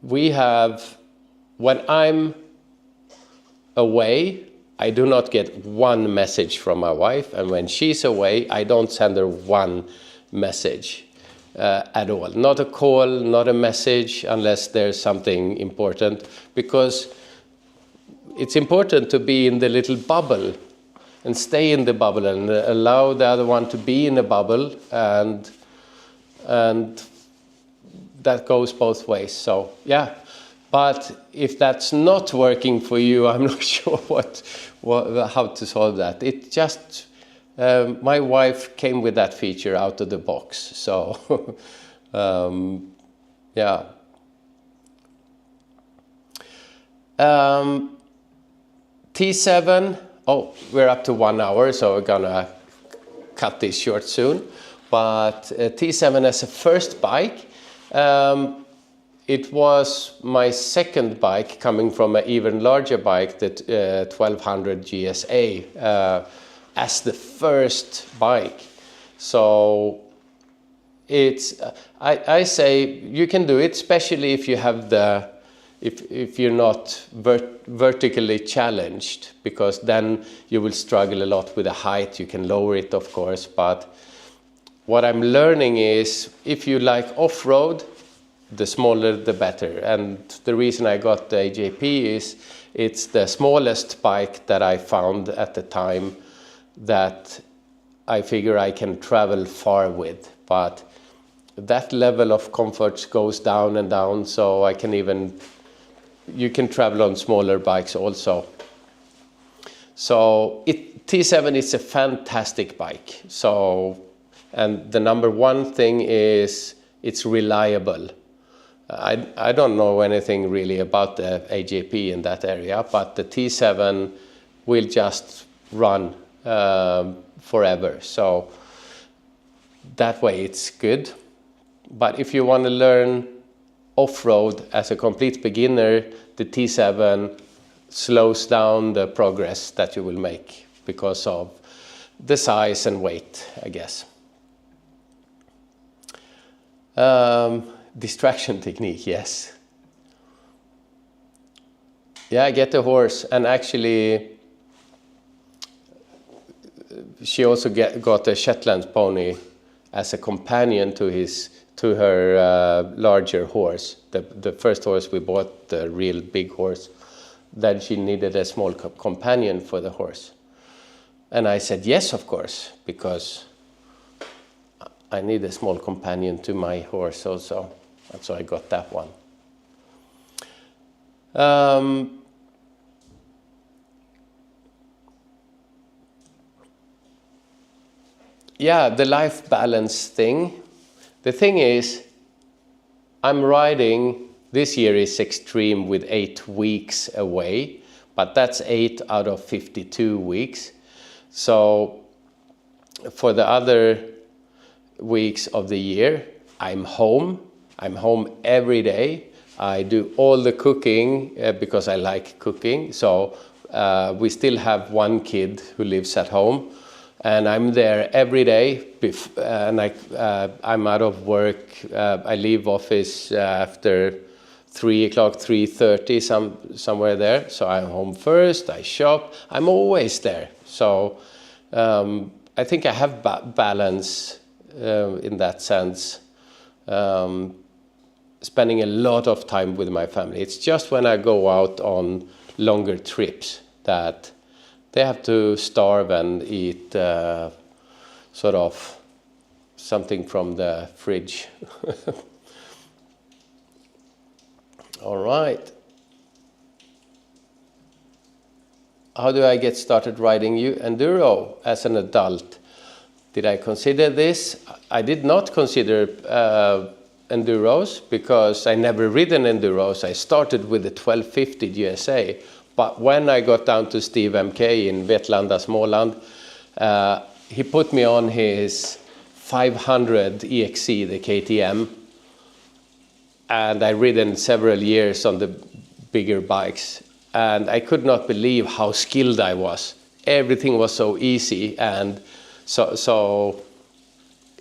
A: when I'm away, I do not get one message from my wife, and when she's away, I don't send her one message. At all. Not a call, not a message, unless there's something important, because it's important to be in the little bubble and stay in the bubble and allow the other one to be in a bubble, and that goes both ways. So yeah, but if that's not working for you, I'm not sure how to solve that. It just my wife came with that feature out of the box, so yeah. T7, oh, we're up to 1 hour, so we're gonna cut this short soon. But T7 as a first bike, it was my second bike coming from an even larger bike, the 1200 GSA. As the first bike. So it's I say you can do it, especially if you have if you're not vertically challenged, because then you will struggle a lot with the height. You can lower it, of course, but what I'm learning is if you like off-road, the smaller the better. And the reason I got the AJP is it's the smallest bike that I found at the time that I figure I can travel far with, but that level of comfort goes down and down, so you can travel on smaller bikes also. So T7 is a fantastic bike. So, and the number one thing is it's reliable. I don't know anything really about the AJP in that area, but the T7 will just run forever, so that way it's good. But if you want to learn off-road as a complete beginner, the T7 slows down the progress that you will make because of the size and weight, I guess. Distraction technique, yes. Yeah, get a horse, and actually she also got a Shetland pony as a companion to her larger horse. The first horse we bought, the real big horse, then she needed a small companion for the horse. And I said yes, of course, because I need a small companion to my horse also. And so I got that one. Yeah, the life balance thing. The thing is, I'm riding, this year is extreme with 8 weeks away, but that's 8 out of 52 weeks. So for the other weeks of the year, I'm home. I'm home every day. I do all the cooking because I like cooking. So we still have one kid who lives at home. And I'm there every day, and I'm out of work. I leave office after 3 o'clock, 3:30, somewhere there. So I'm home first, I shop. I'm always there. So I think I have balance in that sense, spending a lot of time with my family. It's just when I go out on longer trips that they have to starve and eat sort of something from the fridge. All right. How do I get started riding enduro as an adult? Did I consider this? I did not consider enduros because I never ridden enduros. I started with the 1250 USA. But when I got down to Steve MK in Vetlanda, Småland, he put me on his 500 EXC, the KTM. And I ridden several years on the bigger bikes. And I could not believe how skilled I was. Everything was so easy. And so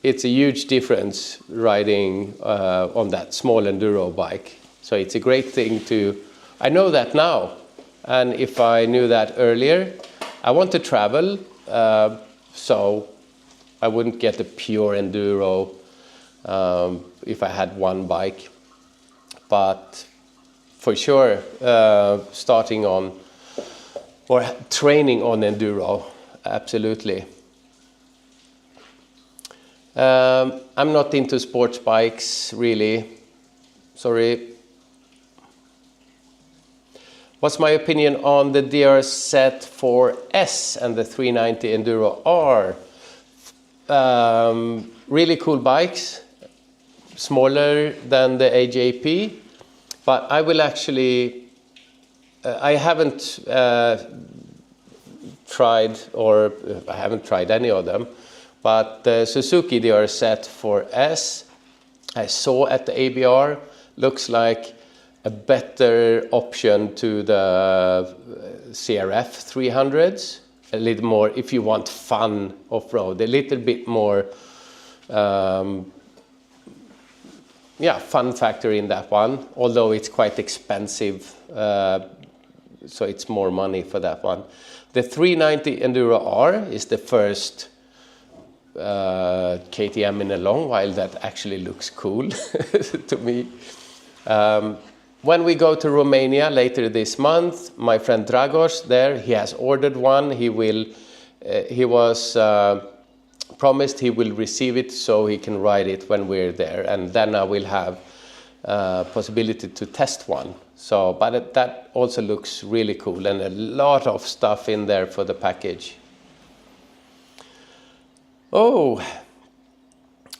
A: it's a huge difference riding on that small enduro bike. So it's a great thing to, I know that now. And if I knew that earlier, I want to travel, so I wouldn't get a pure enduro if I had one bike. But for sure, starting on or training on enduro, absolutely. I'm not into sports bikes, really. Sorry. What's my opinion on the DRZ4S and the 390 Enduro R? Really cool bikes, smaller than the AJP, but I will actually, I haven't tried any of them, but the Suzuki DRZ4S I saw at the ABR looks like a better option to the CRF 300s, a little more if you want fun off-road, a little bit more fun factor in that one, although it's quite expensive, so it's more money for that one. The 390 Enduro R is the first KTM in a long while that actually looks cool to me. When we go to Romania later this month, my friend Dragos there, he has ordered one. He was promised he will receive it so he can ride it when we're there, and then I will have possibility to test one. So, but that also looks really cool and a lot of stuff in there for the package. Oh,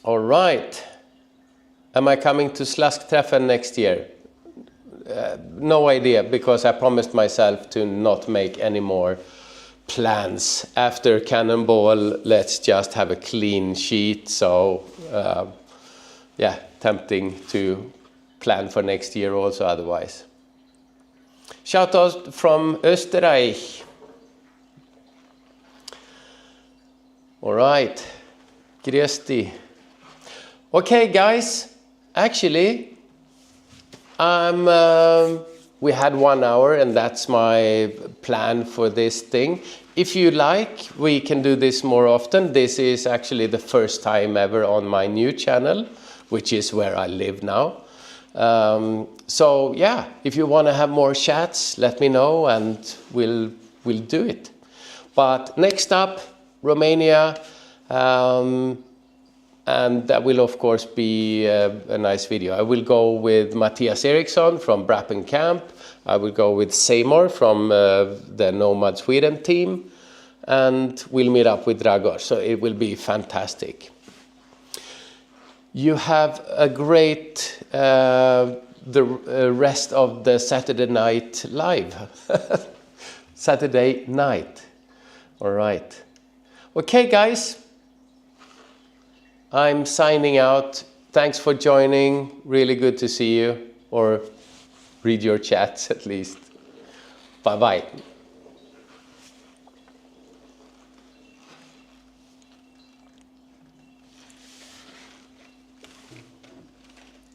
A: all right. Am I coming to Slaskträffen next year? No idea, because I promised myself to not make any more plans. After Cannonball, let's just have a clean sheet. So, yeah, tempting to plan for next year also otherwise. Shout out from Österreich. All right, Grüß. Okay, guys, actually, we had 1 hour and that's my plan for this thing. If you like, we can do this more often. This is actually the first time ever on my new channel, which is where I live now. So yeah, if you want to have more chats, let me know and we'll do it. But next up, Romania, and that will of course be a nice video. I will go with Matthias Eriksson from Brappen Camp. I will go with Seymour from the Nomad Sweden team, and we'll meet up with Dragos, so it will be fantastic. You have a great the rest of the Saturday night live. Saturday night. All right. Okay, guys. I'm signing out. Thanks for joining. Really good to see you, or read your chats at least. Bye-bye.